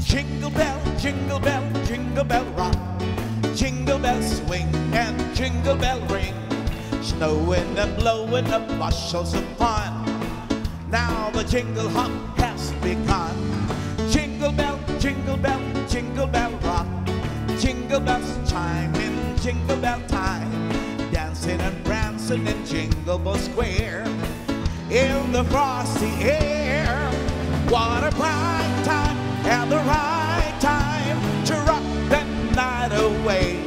jingle bell, jingle bell rock. Jingle bells swing and jingle bell ring. Snowing and blowing up bushels of fun. Now the jingle hop has begun. Jingle bell, jingle bell, jingle bell rock. Jingle bells chime in jingle bell time. Dancing and prancing in Jingle Bell Square. In the frosty air. What a bright time and the right time to rock the night away.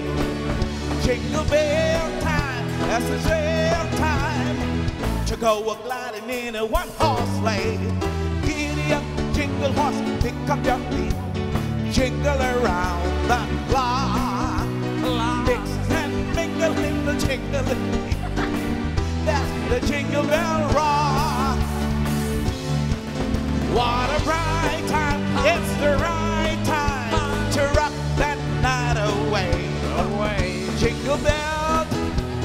Jingle bell time, that's the real time to go a-gliding in a one-horse sleigh. Giddy up, jingle horse, pick up your feet. Jingle around the clock. Mix and mingle in the jingling. That's the Jingle Bell Rock. What a bright time, it's the right time to rock that night away. Jingle bells,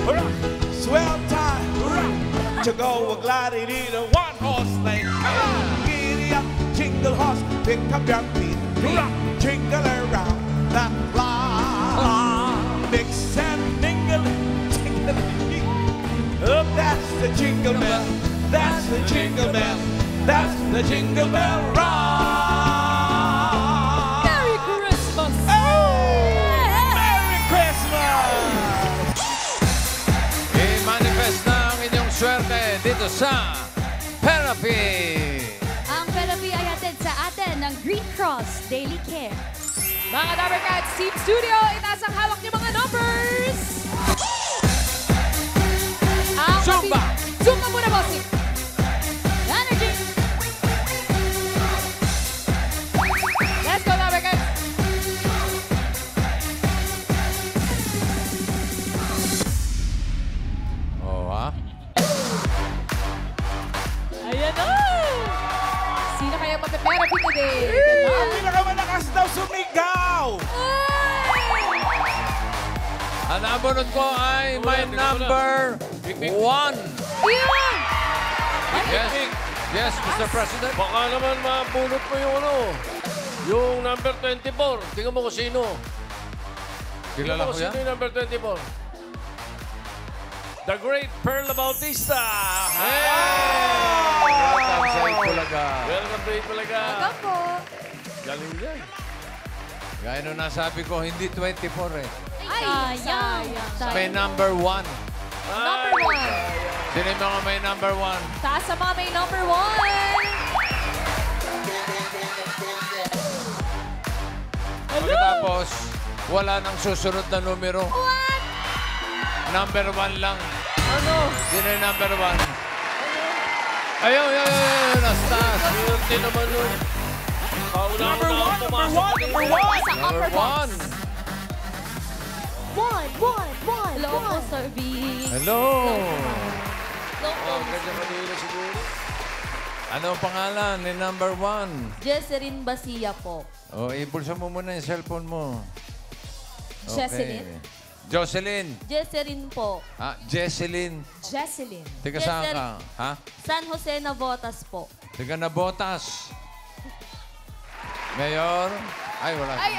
hurrah, swell time, hurrah, to go a-gliding in a one-horse sleigh. Giddy up, jingle horse, pick up your feet. Jingle around the clock. Mix and mingle, jingle. Oh, that's the jingle bell. That's the jingle bell. That's the Jingle Bell Rock. Merry Christmas! Merry Christmas! I-manifest na ang inyong swerte dito sa Therapy. Ang therapy ay hatid sa atin ng Green Cross Daily Care. Mga Number Cats, Team Studio, itaas ang hawak niyo mga numbers! Zumba! Zumba muna, bossy! Energy! Let's go, Number Cats! Oh, ha? Ayan na! Sino kaya magte-therapy today? Ang pinakamalakas daw sumigaw! Ang nabunod ko ay my number 1. Yun! Yes, Mr. President. Baka naman mabunot mo yung yung number 24. Tingnan mo kung sino. Kilala ko yan? Sino yung number 24? The Great Pearl Bautista. Hey! Welcome sa Itbulaga. Welcome to Itbulaga. Welcome po. Galing yan. Gaya nung nasabi ko, hindi 24 eh. Ay, sayang. May number 1. Number 1. Sino yung mga may number 1? Taas sa mga may number 1. Pagkatapos, wala nang susunod na numero. What? Number 1 lang. Ano? Sino yung number 1? Ayun, nastas. Swerte naman yun. Number one, number one, number one! Sa Number upper box. 1. One. Hello po, Sir B. Hello. Hello po. Ganda Manila siguro. Ano ang pangalan ni number 1? Jesseline Basia po. Oh, ibulsa mo muna yung cellphone mo. Jesseline? Jocelyn. Jesseline po. Ah, Jesseline. Jesseline. Tiga saan ka? Ha? San Jose Navotas po. Tiga Nabotas. Mayor? Ay, wala. Ay.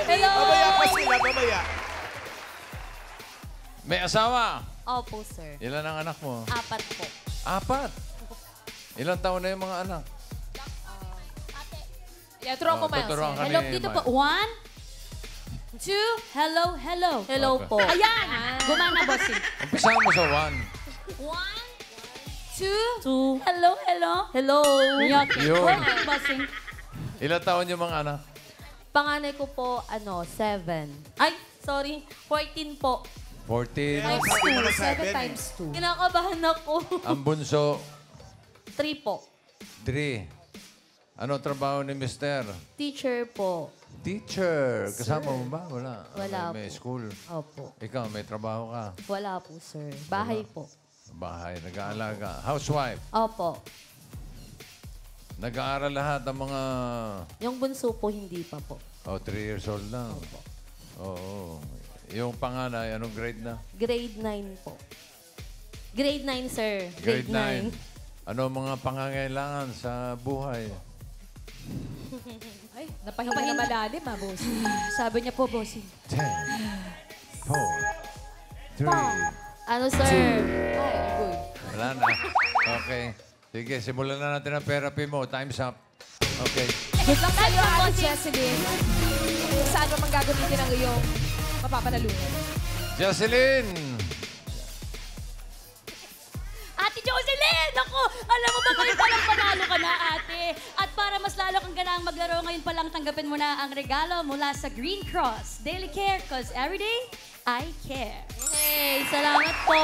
Hello. Babaya pa sila, babaya. May asawa? Opo, sir. Ilan ang anak mo? 4 po. 4. Ilang taon na yung mga anak? Yeah, turuan mo, Miles. tuturuan ka Hello, ni dito Miles. po. 1, 2, hello. Hello Okay. po. Ayan! Gumana, bossing. Umpisa mo sa 1. 1, 2, hello. Hello. Yun. Perfect, bossing. Ilang taon yung mga anak? Panganay ko po, 7. Ay, sorry, 14 po. 14. Times Sabi mo 2. na 7 7 times 2. Kinakabahan ako. Ang bunso, 3 po. 3. Ano trabaho ni Mister? Teacher po. Teacher. Kasama mo ba? Wala. Wala May po. school. Opo. Ikaw, may trabaho ka. Wala po, sir. Bahay po. Bahay, nag-aalaga. Housewife. Opo. Nag-aaral lahat ang mga... Yung bunso po, hindi pa po. 3 years old lang. Oo. Yung panganay, anong grade na? Grade 9 po. Grade 9, sir. Grade 9. Ano ang mga pangangailangan sa buhay? Ay, napahinga na malalim, bossing. Sabi niya po, bossing. 10, 4, 3. Ano, sir? Ay, good. Wala na. Okay. Sige, simulan na natin ang therapy mo. Time's up. Okay. Good luck sa'yo, Ate Jesseline. Saan mo mang gagamitin ang iyong mapapanalunan? Jocelyn! Ate Jocelyn! Ako! Alam mo ba ngayon palang panalo ka na, ate? At para mas lalo kang ganang maglaro, ngayon palang tanggapin mo na ang regalo mula sa Green Cross Daily Care, cause every day, I care. Hey, salamat po!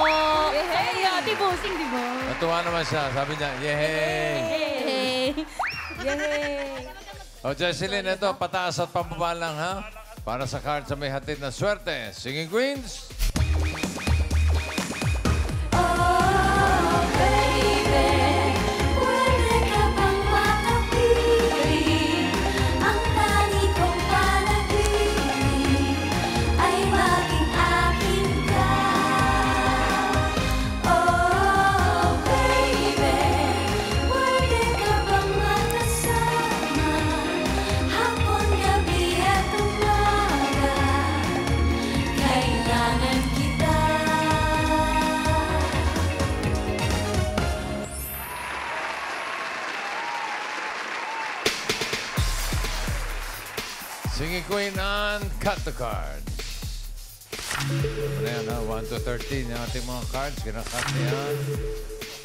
Hey, Ate Bossing, di ba? Natuwa naman siya. Sabi niya, yay! Hey! Yay! O, Jocelyn, ito, pataas at pababa lang, ha? Para sa card sa may hatid na swerte. Singing Queens! Singing Queen and cut the cards. Ano yan, ha? 1 to 13 yung ating mga cards. Kinakat niyan.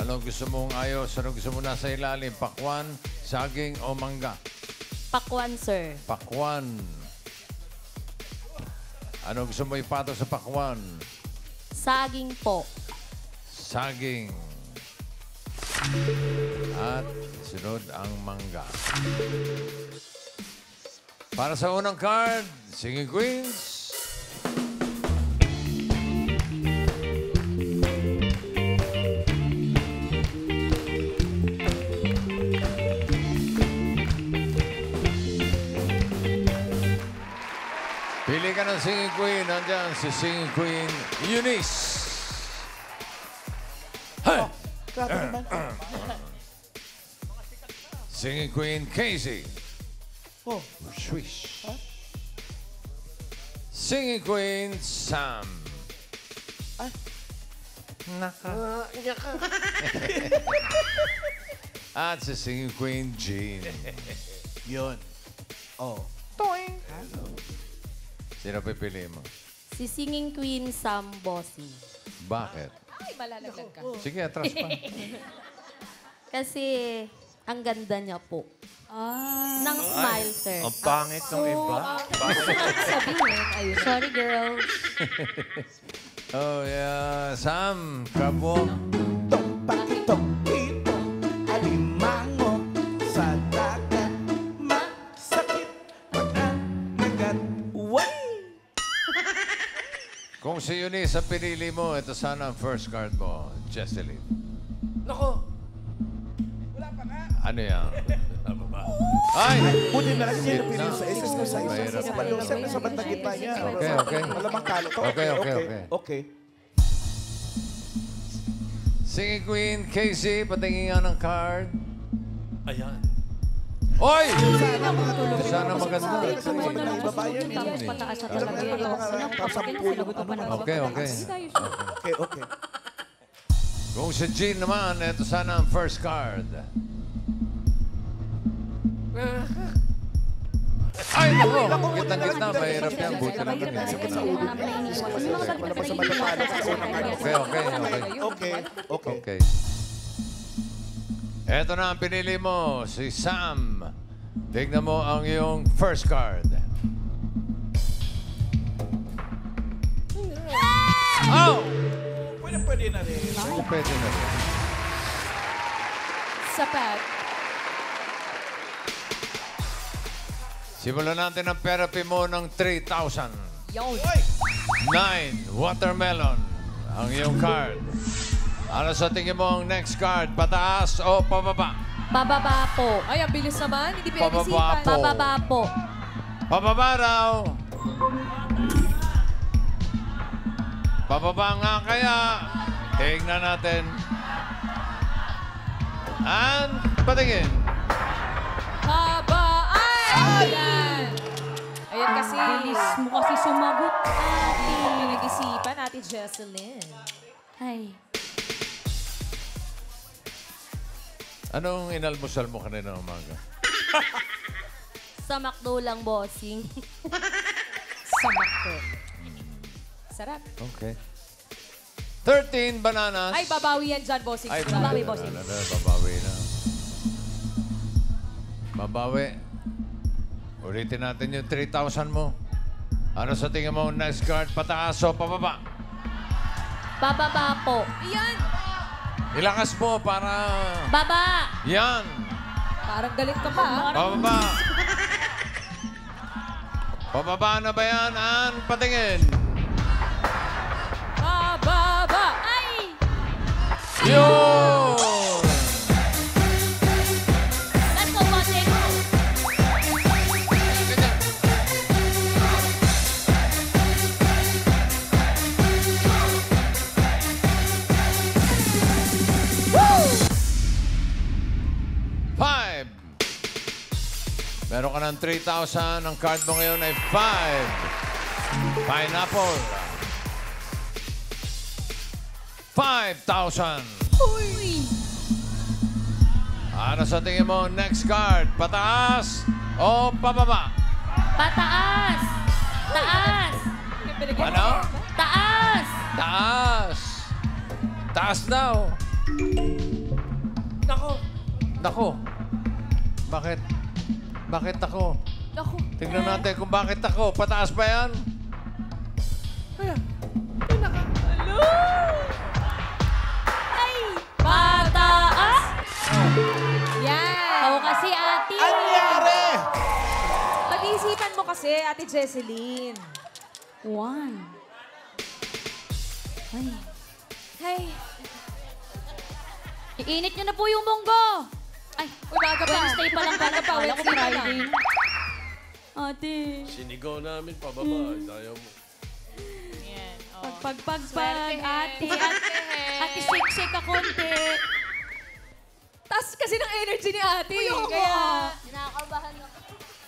Anong gusto mong ayos? Anong gusto mo nasa ilalim? Pakwan, saging o mangga? Pakwan, sir. Pakwan. Anong gusto mo ipato sa pakwan? Saging po. Saging. At sunod ang mangga. Para sa unang card, Singing Queens. Pili ka ng Singing Queen. Nandiyan si Singing Queen Eunice. Hey! Grabe naman. Singing Queen Casey. Oh, Swish. Singing Queen Sam. Ay. Naka. At si Singing Queen Jean. yun. Oh. Toing. Sino pipili mo? Si Singing Queen Sam Bossing. Bakit? Ay, malalaglag ka. Sige, atras pa. Kasi ang ganda niya po. Nang smile, sir. Ang pangit ng iba. Sabihin, ayun. Sorry, girls. Oh, yeah. Sam, kabo. Ito, alimango sa dagat. Masakit pag nagat. Way! Kung si Eunice ang pinili mo, ito sana ang first card mo, Jesseline. Nako! Ano yan? Ay! Buti na lang Sit yun na down. sa isa sa Mahirap isa. na. Sa bandang gitna niya. Okay, okay. Malamang kalo. Okay, okay, okay. Okay. Singing Queen Casey, patingin nga ng card. Ayan. Oy! Sana maganda. Tapos pataas na talaga yun. Kapag sinagot pa naman. Okay, okay. Okay, okay. Kung si Jean naman, ito sana ang first card. Ay, naku! Gitang-gitna, mahirap yan. Buti lang kami. Okay, okay, okay. Okay, okay. Okay. Ito na ang pinili mo, si Sam. Tignan mo ang iyong first card. Oh! Pwede na rin. Pwede na rin. Sapat. Simulan natin ang therapy mo ng 3,000. Yun. 9, watermelon. Ang iyong card. Ano sa tingin mo ang next card? Pataas o pababa? Pababa po. Ay, ang bilis naman. Hindi Pababa pinag-isipan. po. Pababa po. Pababa raw. Pababa nga kaya. Tingnan natin. And patingin. Haba ay Bilis mo kasi sumagot, ate. Pinag-isipan, Ate Jesselyn. Ay. Anong inalmusal mo kanina umaga? Sa McDo lang, bossing. Sa makto. Sarap. Okay. 13 bananas. Ay, babawi yan dyan, bossing. Ay, babawi, bossing. Babawi na. Babawi. Ulitin natin yung 3,000 mo. Ano sa tingin mo next card? Pataas o pababa? Bababa po. Yan. Ilakas mo para... Baba! Yan! Parang galit ka pa. Pababa! Pababa na ba yan, Ann? Patingin! Bababa. Ay! Yun! Let's go, bossing. Five. Meron ka ng 3,000. Ang card mo ngayon ay 5. Pineapple. 5,000. Uy! Ano sa tingin mo next card? Pataas o pababa? Pataas! Taas! Ano? Taas! Taas. Taas daw. Nako. Nako. Bakit? Bakit ako? Naku. Tingnan natin kung bakit ako. Pataas ba yan? Ay! Pataas! Yan. Ako kasi, ate. Anyari! Pag-iisipan mo kasi, Ate Jesselyn. 1. Ay. Hey. Iinit niyo na po yung munggo. Ay, Umaga pa. Wednesday pa lang pala. Kala ko Wednesday pa lang. Friday. Ate. Sinigaw namin pababa. Ayaw mo. Pag, ate. Ate, shake ka konti. Taas kasi ng energy ni ate. Kaya... Kinakabahan ako.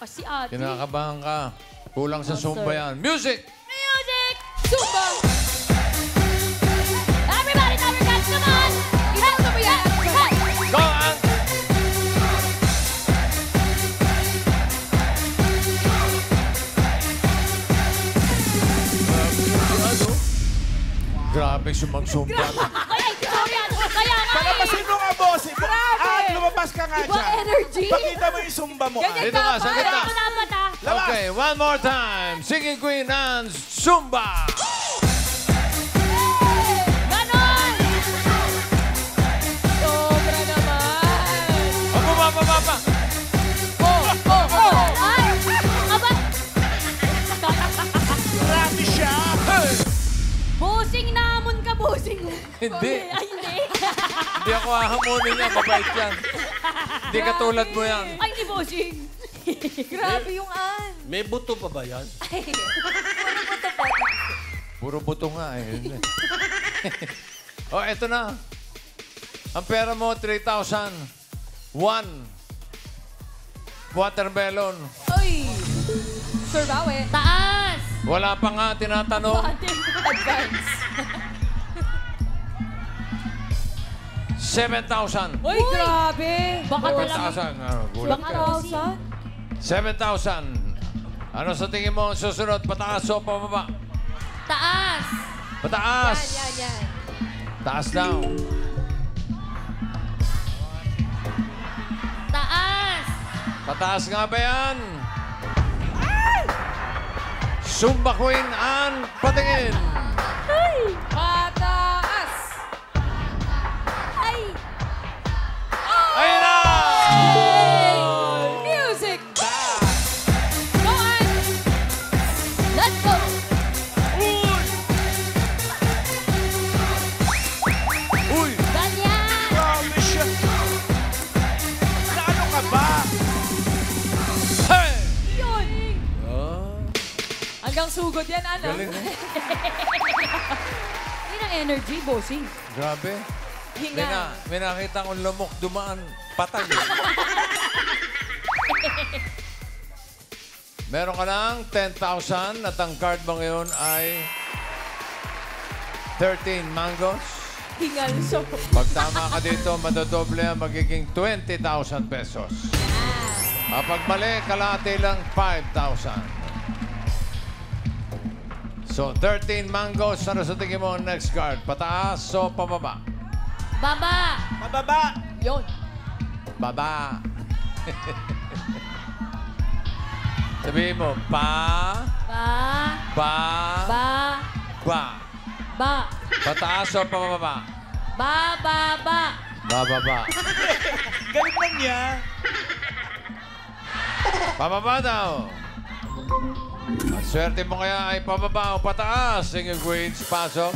Kasi ate. Kinakabahan ka. Kulang sa Zumba sir. yan. Music! Music! Zumba! Everybody, number guys, come on! Ilan na ba yan? Hey! Go, Ann! Grabe sumag-zumba. Kaya, sorry, kaya nga Palabasin mo nga, boss. Lumabas ka nga Iba dyan. energy. Pakita mo yung sumba mo, Ganyan Ann. Dito ka, sa gitna. Ito dapat ah. Labas! Okay, one more time. Singing Queen and Zumba! Ganon! Sobra naman. Pababa! Ay! Aba! Grabe siya. Hey! Bossing namon ka, bossing. Hindi. Ay, hindi. Hindi ako ahamonin niya. Mabait yan. Hindi katulad mo yan. Ay, hindi, bossing. Grabe yung Ann. May buto pa ba yan? Puro buto nga eh. Oh, eto na. Ang pera mo, 3,000. 1. Watermelon. Uy. Sir Bawe. Taas! Wala pa nga, tinatanong. Ate. Advance. 7,000. Uy, grabe. Baka talaga. 7,000. Gulat ka. 7,000. Ano sa tingin mo ang susunod? Pataas o pababa? Taas! Pataas! Yan. Taas daw. Taas! Pataas nga ba yan? Zumba Queen Ann, patingin. Pataas. Ay! Ayun na! Music. Go on. Let's go! Uy! Ganyan! Grabe siya. Ano ka ba? Hey! Yun. Ah. Hanggang sugod yan, ano? Galing eh. Yun ang energy, bossing. Grabe. Hinga. May nakita kong lumok dumaan. Patay. Meron ka ng 10,000 at ang card mo ngayon ay 13 mangoes. Hingal siya. Pag tama ka dito, madodoble ang magiging 20,000 pesos. Kapag mali, kalahati lang 5,000. So, 13 mangoes. Ano sa tingin mo ang next card? Pataas o pababa? Baba! Mababa. Yun. Baba. Sabihin mo, pa, Ba! ba, Ba! ba. Ba! Pataas o pababa? Ba! Ba! Ba! Bababa. Galing lang niya. Pababa daw. Ang swerte mo kaya ay pababa o pataas. Singing Queens, pasok.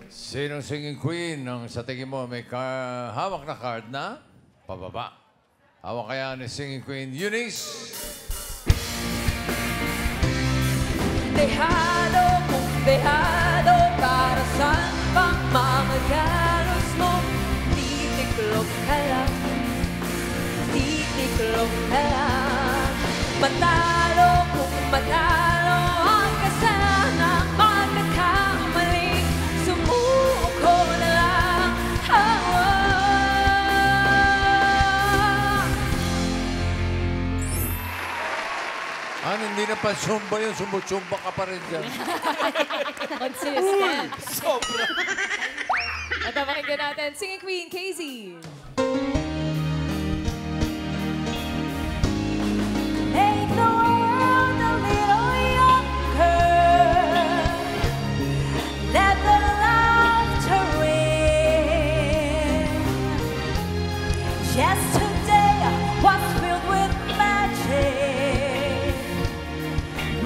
Sinong singing queen ang sa tingin mo may hawak na card na pababa? Hawak kaya ni singing queen Eunice? Dehado kung dehado, para saan pang mga galos mo? Titiklop ka lang, titiklop ka lang. Matalo kung matalo, ang kasana magkakamali. Sumuko na lang, Hindi na pa zumba yun. Sumba ka pa rin dyan. Consistent. Sobra. At pakinggan natin, Singing Queen, Casey. Make the world a little younger. Let the laughter ring. Yesterday was filled with magic.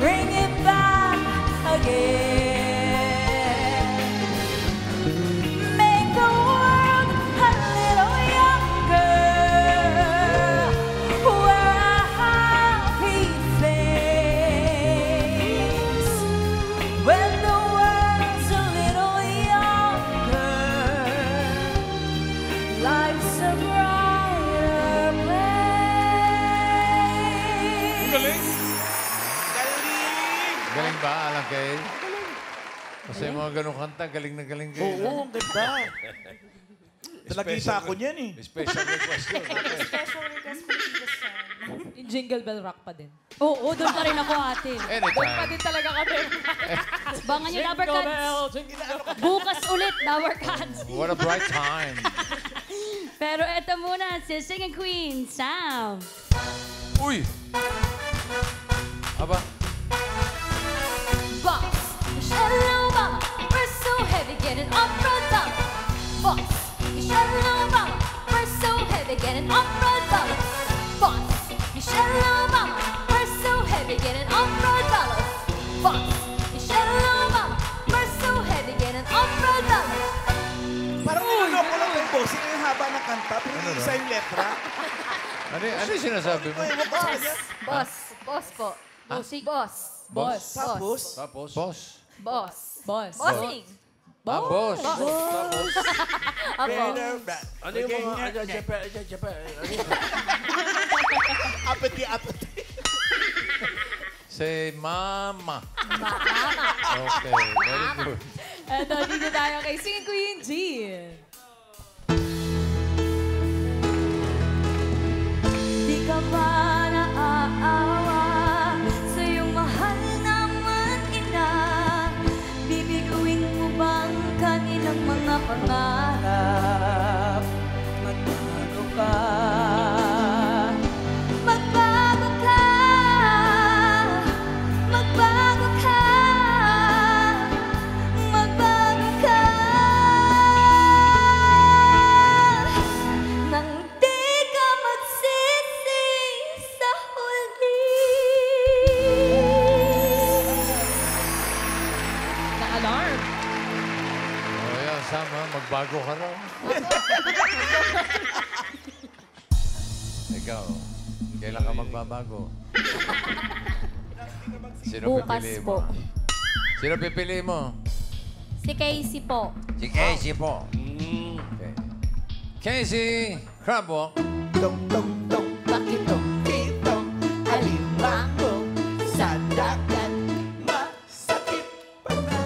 Bring it back again. Make the world a little younger. Wear a happy face. When the world's a little younger, life's a brighter place. Galing. Galing ba, Alan Kay? Kasi yung mga ganong kanta, galing na galing kayo. Oo, ang ganda. Talagisa ako niyan eh. Special request yun. Yung Jingle Bell Rock pa din. Oo, doon pa rin ako, ate. Pa Anytime. din talaga kami. Bangan yung Dabber Cats. Bukas ulit, Dabber Cats. What a bright time. Pero eto muna, si Singing Queen, Sam. Uy! Aba, Boss, Michelle Obama, we're so heavy, getting off-road dollar. Boss, Michelle Obama, we're so heavy, getting off-road dollar. Boss, Michelle Obama, we're so heavy, getting off-road dollar. Boss, Michelle Obama, we're so heavy, getting off-road dollar. Parang niloloko lang yung bossing yung haba ng kanta, pero isa yung letra. ano yung sinasabi mo? Ewan ko sa kanya. Boss. Boss po. Music. Boss. Boss. Tapos, Boss? Boss. Boss. Bossing. Boss. Ako. Ano yung mga... apathy. Say mama. Maama. Okay, very good. Eto, dito tayo kay Singing Queen, Jean. Di ka ba naaawa sa iyong mahal naman ina? Bibiguin mo bang kanilang mga pangarap? Magbago ka. Magbago ka. Magbago ka. Magbago ka. Nang di ka magsisi sa huli. Na-alarm. O yan, Sam, ha? Magbago ka raw. Ikaw, kailan ka magbabago? Sino Bukas pipiliin po. mo? Sino pipili mo? Si Casey po. Si Casey po. Okay. Casey Crabwalk. Dong, dong, dong, Bakitong kitong, alimango, sa dagat, masakit pa na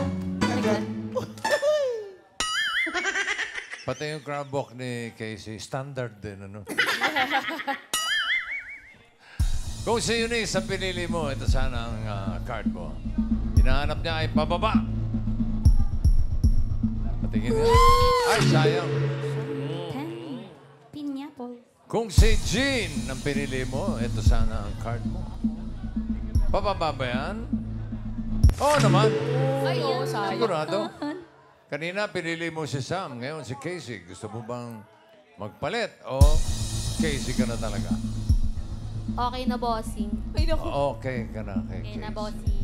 agad. Pati yung crabwalk ni Casey, standard din, ano? Kung si Eunice ang pinili mo, ito sana ang card mo. Hinahanap niya ay pababa. Patingin niya. Ay, sayang. Pineapple. Kung si Jean ang pinili mo, ito sana ang card mo. Pababa ba yan? Oo naman. Ay, oo, sayang. Sigurado. Kanina pinili mo si Sam, ngayon si Casey. Gusto mo bang magpalit o Casey ka na talaga? Okay na, bossing. Ay, naku. Okay ka na kay Okay na, Casey. bossing.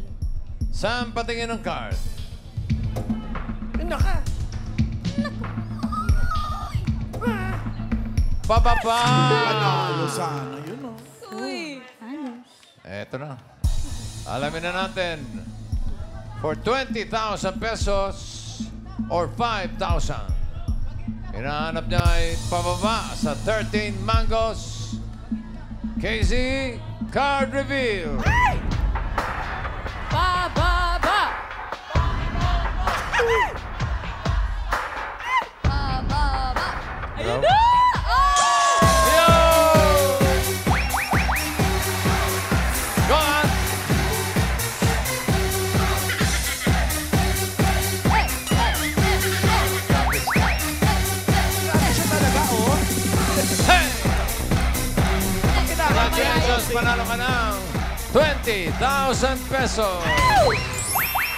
Sam, patingin ng card. Naka! Pababa! Panalo sana yun, oh. Uy. Ano? Eto na. Alamin na natin. For 20,000 pesos or 5,000. Hinahanap niya ay pababa sa 13 mangoes. Casey, card reveal. Pababa! Pababa! Ayun na! Yo! Go on! Grabe siya talaga, oh. Hey! Kinakaya Congratulations! Panalo ka ng 20,000 pesos!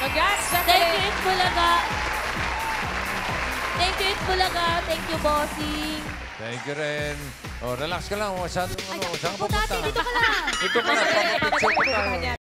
Congrats, Thank Jacqueline. you, Itbulaga. Thank you, Itbulaga. Thank you, bossing. Thank you rin. Oh, relax ka lang. Masyadong ano. Saan ka Ako, dati, pupunta? dito ka lang. Dito ka na. Pamapicture ko tayo.